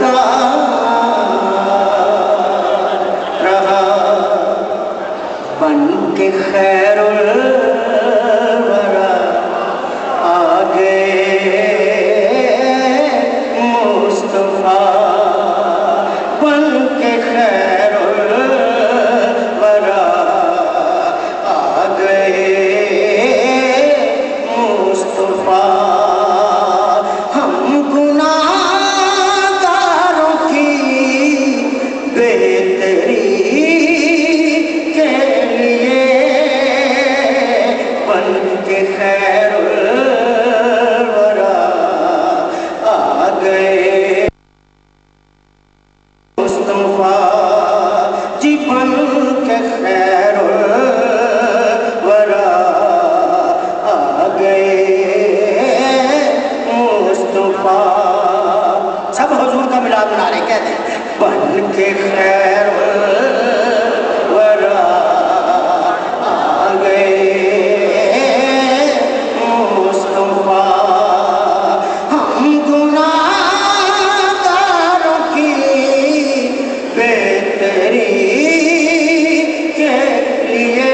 رہا بن کے خیر الورا آ گئے مصطفیٰ بن کے خیر الورا آ گئے مصطفیٰ ہم گناہگاروں کی بہتری کے لیے بن کے خیر الورا آ گئے مصطفیٰ جی بن کے خیر الورا آ گئے مصطفیٰ سب حضور کا ملاد بنا رہے کہتے ہیں بن کے خیر الورا آ گئے مصطفیٰ ہم گناہگاروں کی بہتری کے لیے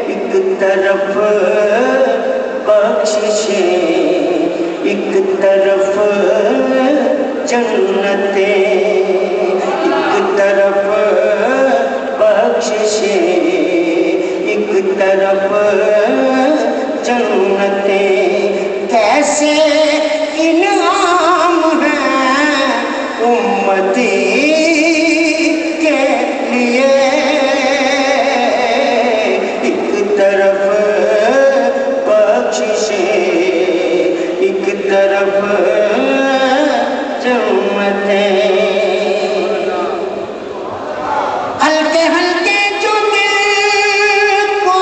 ایک طرف بخششیں ایک طرف جنتیں ایک طرف بخششیں ایک طرف جنتیں کیسے انعام ہیں امتی کے لیے ایک طرف بخششیں ایک طرف جنتیں ہلکے ہلکے جو دل کو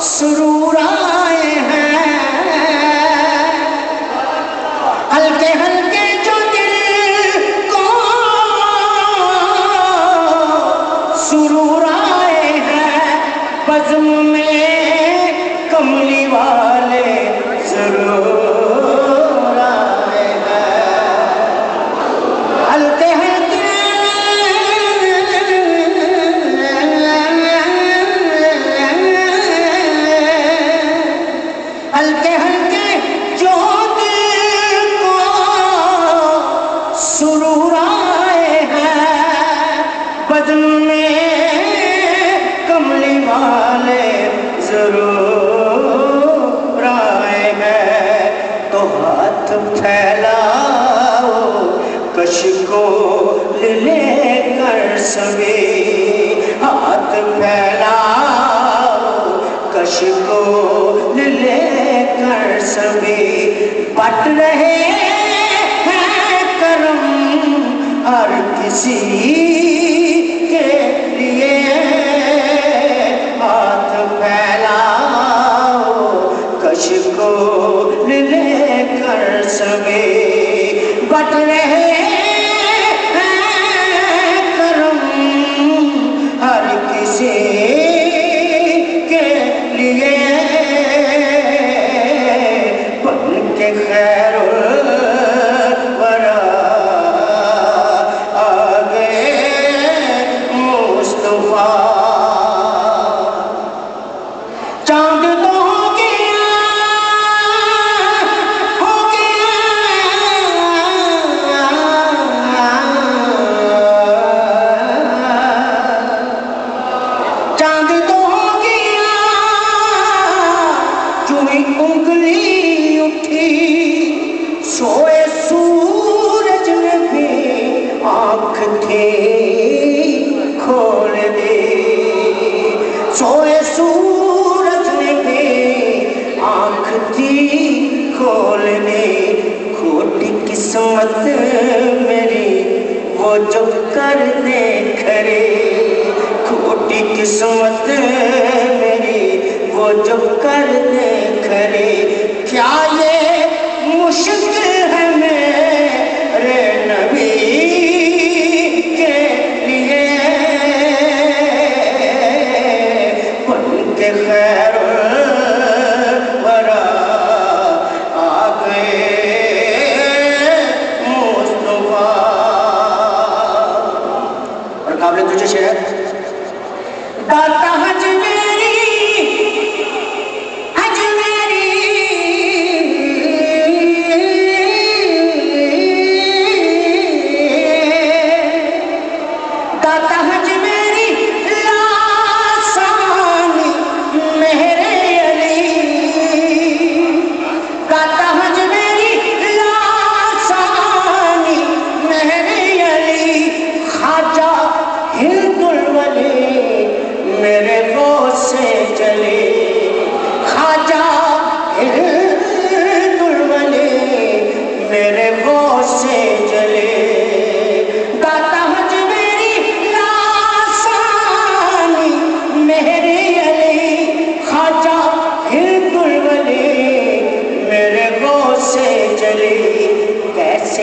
سرور آئے ہیں ہلکے ہلکے جو دل کو سرور آئے ہیں بزم میں کملی والے ضرور آئے ہیں ہلکے ہلکے ہلکے ہلکے جو دل کو سرور آئے ہیں بدن میں کملی والے ضرور آئے ہیں تو ہاتھ پھیلاؤ کش کو لے کر سبھی ہاتھ پھیلاؤ کش کو لے کر سبھی بٹ رہے ہیں کرم ہر کسی کے لیے ہاتھ پھیلاؤ کش کو لے کر سبھی بٹ رہے ہیں کرم ہر کسی کے لیے بن کے خیر الورا آ گئے مصطفیٰ چاند تو ہو گیا چاند تو ہو گیا جو ایک انگلی اٹھی سوئے سورج نے بھی آنکھ تھی کھول دی سوئے سورج نے بھی آنکھ تھی کھول دی کھوٹی قسمت میری وہ جو کر دے کھڑے کھوٹی قسمت میری وہ جو کر دے کھڑے کیا یہ مشکل ہے میرے نبی کے لیے بن کے خیر الورا آ گئے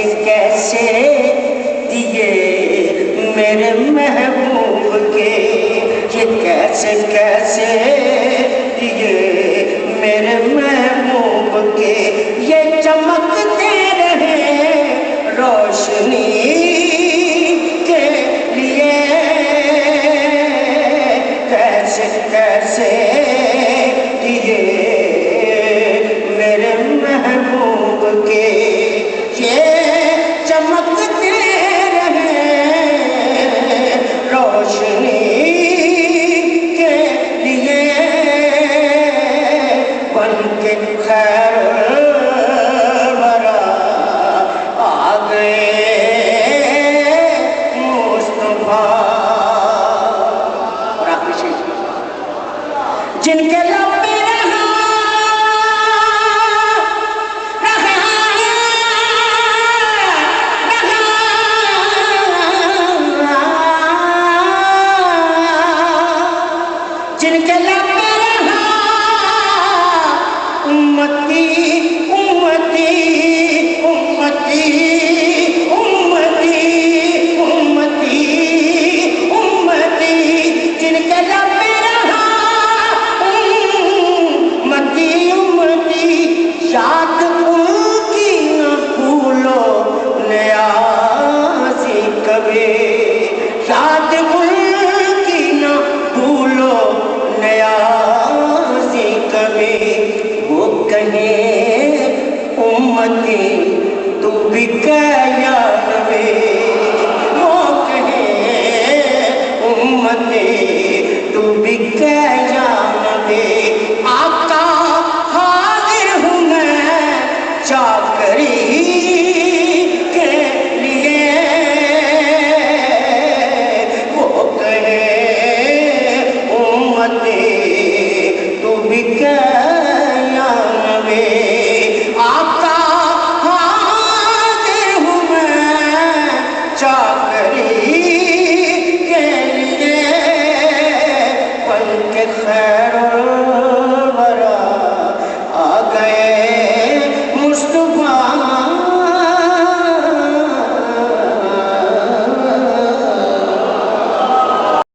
کیسے کیسے دیے میرے محبوب کے، یہ کیسے کیسے دیے میرے محبوب کے، یہ چمکتے رہے روشنی کے لیے، کیسے کیسے دیے میرے محبوب کے، یہ چمکتے رہے روشنی کے لیے، بن کے خیر الورا آ گئے مصطفیٰ۔ اور آخری شیخ جن کے لب پہ جن کے لب پہ رہا امتی امتی امتی امتی امتی امتی، جن کے لب پہ رہا امتی امتی، یاد ان کی نہ بھولو نیازی کبھی، یاد ان کی نہ بھولو نیازی کبھی، وہ کہیں امتی تو بھی کیا نبی، وہ کہیں امتی تو بھی کیا نبی، آقا حاضر ہوں میں چاکری کے لیے، وہ کہیں امتی تو بھی کیا